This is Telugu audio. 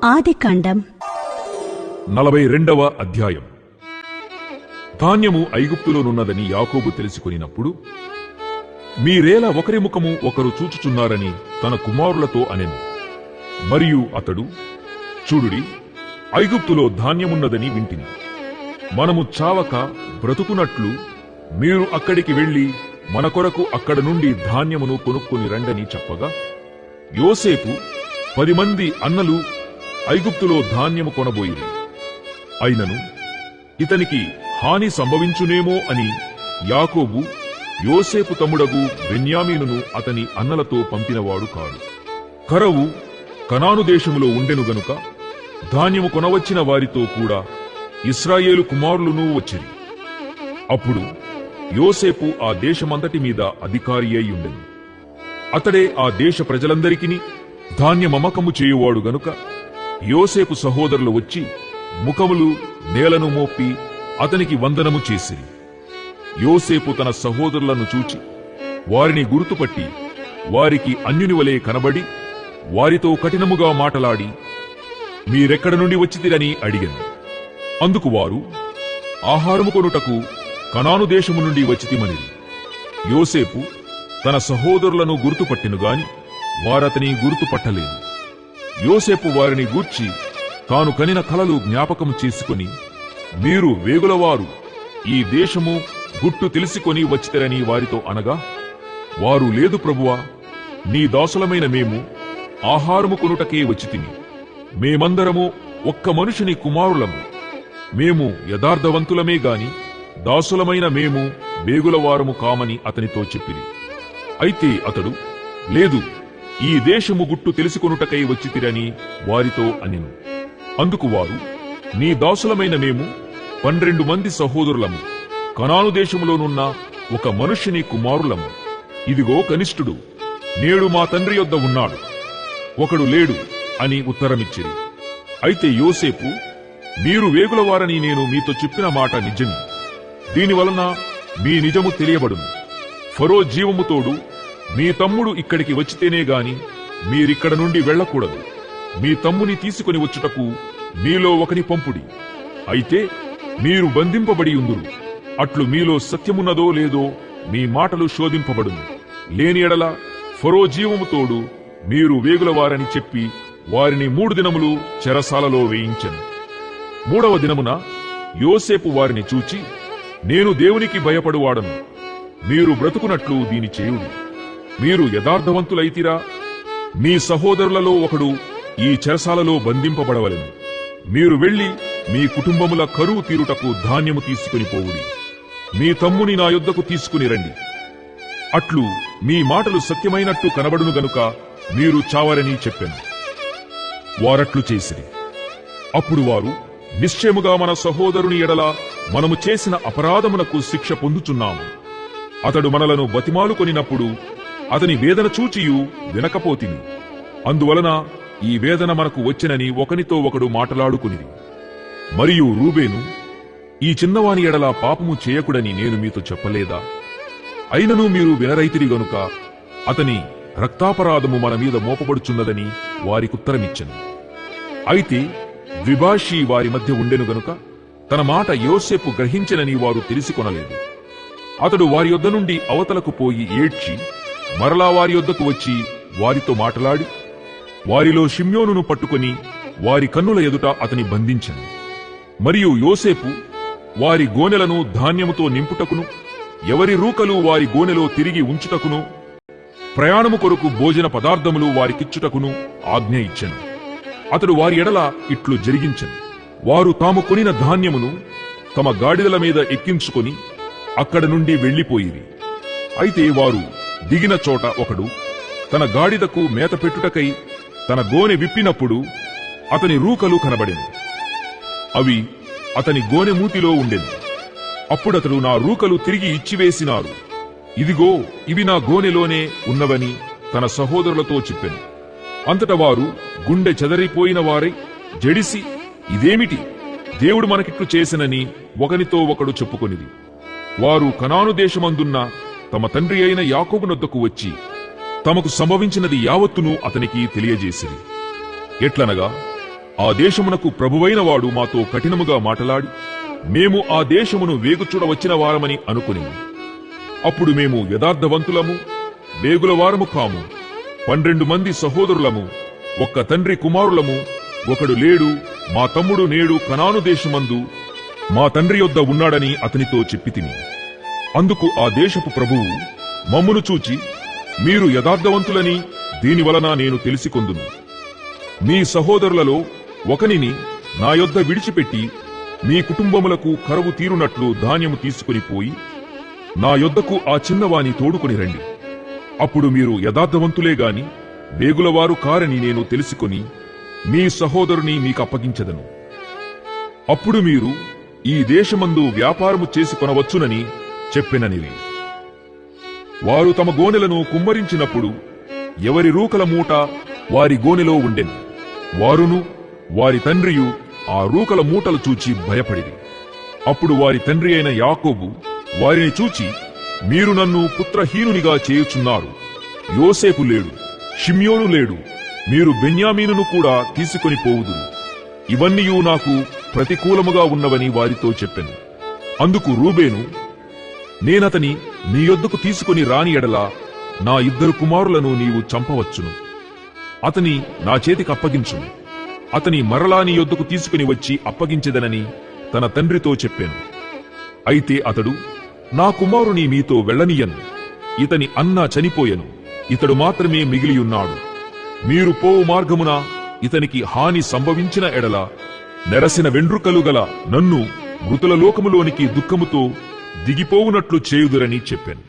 ఆదికాండం 42వ అధ్యాయం. ధాన్యము ఐగుప్తులోనున్నదని యాకోబు తెలుసుకొనినప్పుడు, మీరేలా ఒకరి ముఖము ఒకరు చూచుచున్నారని తన కుమారులతో అనెను. మరియు అతడు, చూడుడి, ఐగుప్తులో ధాన్యమున్నదని వింటిని. మనము చావక బ్రతుకునట్లు మీరు అక్కడికి వెళ్లి మన కొరకు అక్కడ నుండి ధాన్యమును కొనుక్కొని రండని చెప్పగా, యోసేపు 10 మంది అన్నలు ఐగుప్తులో ధాన్యము కొనబోయిరి. అయినను ఇతనికి హాని సంభవించునేమో అని యాకోబు యోసేపు తమ్ముడగు బెన్యామీనును అతని అన్నలతో పంపినవాడు కాడు. కరవు కనాను దేశములో ఉండెను గనుక ధాన్యము కొనవచ్చిన వారితో కూడా ఇశ్రాయేలు కుమారులునూ వచ్చిరి. అప్పుడు యోసేపు ఆ దేశమంతటి మీద అధికారి అయి ఉండెను. అతడే ఆ దేశ ప్రజలందరికీ ధాన్యమమ్మకము చేయువాడు గనుక యోసేపు సహోదరులు వచ్చి ముఖములు నేలను మోపి అతనికి వందనము చేసిరి. యోసేపు తన సహోదరులను చూచి వారిని గుర్తుపట్టి వారికి అన్యుని వలె కనబడి వారితో కఠినముగా మాటలాడి, మీరెక్కడ నుండి వచ్చితిరని అడిగెను. అందుకు వారు, ఆహారము కొనుటకు కనాను దేశము నుండి వచ్చితిమనిరి. యోసేపు తన సహోదరులను గుర్తుపట్టెను గాని వారతని గుర్తుపట్టలేదు. యోసేపు వారిని గూర్చి తాను కనిన కలలు జ్ఞాపకం చేసుకుని, మీరు వేగులవారు ఈ దేశము గుట్టు తెలుసుకొని వచ్చితరని వారితో అనగా, వారు, లేదు ప్రభువా, నీ దాసులమైన మేము ఆహారము కొనుటకే వచ్చితిమి. మేమందరము ఒక్క మనుషుని కుమారులము. మేము యథార్థవంతులమే గాని దాసులమైన మేము వేగులవారము కామని అతనితో చెప్పిరి. అయితే అతడు, లేదు, ఈ దేశము గుట్టు తెలుసుకొనుటకై వచ్చితిరని వారితో అనెను. అందుకు వారు, నీ దాసులమైన మేము 12 మంది సహోదరులము, కనాను దేశములోనున్న ఒక మనుష్యుని కుమారులము. ఇదిగో కనిష్ఠుడు నేడు మా తండ్రి యొద్ద ఉన్నాడు, ఒకడు లేడు అని ఉత్తరమిచ్చిరి. అయితే యోసేపు, మీరు వేగులవారని నేను మీతో చెప్పిన మాట నిజమే. దీనివలన మీ నిజము తెలియబడును. ఫరో జీవము తోడు మీ తమ్ముడు ఇక్కడికి వచ్చితేనే గాని మీరిక్కడ నుండి వెళ్లకూడదు. మీ తమ్ముని తీసుకుని వచ్చుటకు మీలో ఒకని పంపుడి. అయితే మీరు బంధింపబడి ఉందురు. అట్లు మీలో సత్యమున్నదో లేదో మీ మాటలు శోధింపబడును. లేని ఎడల ఫరో జీవము తోడు మీరు వేగులవారని చెప్పి వారిని 3 దినములు చెరసాలలో వేయించెను. 3వ దినమున యోసేపు వారిని చూచి, నేను దేవునికి భయపడువాడను. మీరు బ్రతుకునట్లు దీని చేయుడి. మీరు యథార్థవంతులైతిరా? మీ సహోదరులలో ఒకడు ఈ చెరసాలలో బంధింపబడవలెను. మీరు వెళ్లి మీ కుటుంబముల కరువు తీరుటకు ధాన్యము తీసుకుని పోవుడి. మీ తమ్ముని నా యొద్దకు తీసుకుని రండి. అట్లు మీ మాటలు సత్యమైనట్టు కనబడును గనుక మీరు చావరని చెప్పెను. వారట్లు చేసిరి. అప్పుడు వారు, నిశ్చయముగా మన సహోదరుని ఎడల మనము చేసిన అపరాధమునకు శిక్ష పొందుచున్నాము. అతడు మనలను బతిమాలుకొనినప్పుడు అతని వేదన చూచియు వినకపోతిమి. అందువలన ఈ వేదన మనకు వచ్చినని ఒకనితో ఒకడు మాటలాడుకునిది. మరియు రూబేను, ఈ చిన్నవాని ఎడల పాపము చేయకుడని నేను మీతో చెప్పలేదా? అయినను మీరు వినరైతిరి గనుక అతని రక్తాపరాధము మన మీద మోపబడుచున్నదని వారికుత్తరమిచ్చెను. అయితే ద్విభాషి వారి మధ్య ఉండెను గనుక తన మాట యోసేపు గ్రహించెనని వారు తెలిసికొనలేదు. అతడు వారి యొద్ద నుండి అవతలకు పోయి ఏడ్చి మరలా వారి యొద్దకు వచ్చి వారితో మాటలాడి వారిలో షిమ్యోనును పట్టుకుని వారి కన్నుల ఎదుట అతని బంధించెను. మరియు యోసేపు వారి గోనెలను ధాన్యముతో నింపుటకును, ఎవరి రూకలు వారి గోనెలో తిరిగి ఉంచుటకును, ప్రయాణము కొరకు భోజన పదార్థములు వారికిచ్చుటకును ఆజ్ఞ ఇచ్చెను. అతడు వారి ఎడల ఇట్లు జరిగించెను. వారు తాము కొనిన ధాన్యమును తమ గాడిదల మీద ఎక్కించుకొని అక్కడ నుండి వెళ్లిపోయిరి. అయితే వారు దిగిన చోట ఒకడు తన గాడిదకు మేత పెట్టుటకై తన గోనె విప్పినప్పుడు అతని రూకలు కనబడెను. అవి అతని గోనె మూతిలో ఉండెను. అప్పుడతడు, నా రూకలు తిరిగి ఇచ్చివేసినారు, ఇదిగో ఇవి నా గోనెలోనే ఉన్నవని తన సహోదరులతో చెప్పెను. అంతట వారు గుండె చెదరిపోయిన వారై జడిసి, ఇదేమిటి, దేవుడు మనకిట్లు చేసినని ఒకనితో ఒకడు చెప్పుకొనిది. వారు కనాను దేశమందున్న తమ తండ్రి అయిన యాకోబునొద్దకు వచ్చి తమకు సంభవించినది యావత్తును అతనికి తెలియజేసిరి. ఎట్లనగా ఆ దేశమునకు ప్రభువైన వాడు మాతో కఠినముగా మాటలాడి మేము ఆ దేశమును వేగుచూడవచ్చిన వారమని అనుకుని అప్పుడు మేము యథార్థవంతులము వేగులవారము కాము 12 మంది సహోదరులము ఒక్క తండ్రి కుమారులము ఒకడు లేడు మా తమ్ముడు నేడు కనాను దేశమందు మా తండ్రి యొద్ద ఉన్నాడని అతనితో చెప్పితిని. అందుకు ఆ దేశపు ప్రభువు మమ్మును చూచి మీరు యథార్థవంతులని దీనివలన నేను తెలిసికొందును. మీ సహోదరులలో ఒకనిని నా యొద్ద విడిచిపెట్టి మీ కుటుంబములకు కరువు తీరునట్లు ధాన్యము తీసుకుని పోయి నా యొద్దకు ఆ చిన్నవాని తోడుకొని రండి. అప్పుడు మీరు యథార్థవంతులే గాని వేగులవారు కారని నేను తెలుసుకొని మీ సహోదరుని మీకప్పగించెదను. అప్పుడు మీరు ఈ దేశమందు వ్యాపారము చేసుకొనవచ్చునని చెప్పెననిది. వారు తమ గోనెలను కుమ్మరించినప్పుడు ఎవరి రూకల మూట వారి గోనెలో ఉండెను. వారును వారి తండ్రియు ఆ రూకల మూటలు చూచి భయపడిరి. అప్పుడు వారి తండ్రి అయిన యాకోబు వారిని చూచి, మీరు నన్ను పుత్రహీనునిగా చేయుచున్నారు. యోసేపు లేడు, షిమ్యోను లేడు, మీరు బెన్యామీనును కూడా తీసుకొని పోవుదురు. ఇవన్నీయు నాకు ప్రతికూలముగా ఉన్నవని వారితో చెప్పెను. అందుకు రూబేను, నేనతని నీ యొద్దకు తీసుకొని రాని ఎడల నా 2 కుమారులను నీవు చంపవచ్చును. అతని నా చేతికి అప్పగించును. అతని మరలా నీ యొద్దకు తీసుకుని వచ్చి అప్పగించెదనని తన తండ్రితో చెప్పాను. అయితే అతడు, నా కుమారుని మీతో వెళ్ళనీయను. ఇతని అన్న చనిపోయెను, ఇతడు మాత్రమే మిగిలియున్నాడు. మీరు పోవు మార్గమున ఇతనికి హాని సంభవించిన ఎడల నెరసిన వెండ్రుకలు గల నన్ను మృతుల లోకములోనికి దుఃఖముతో దిగిపోవునట్లు చేయుదురని చెప్పాను.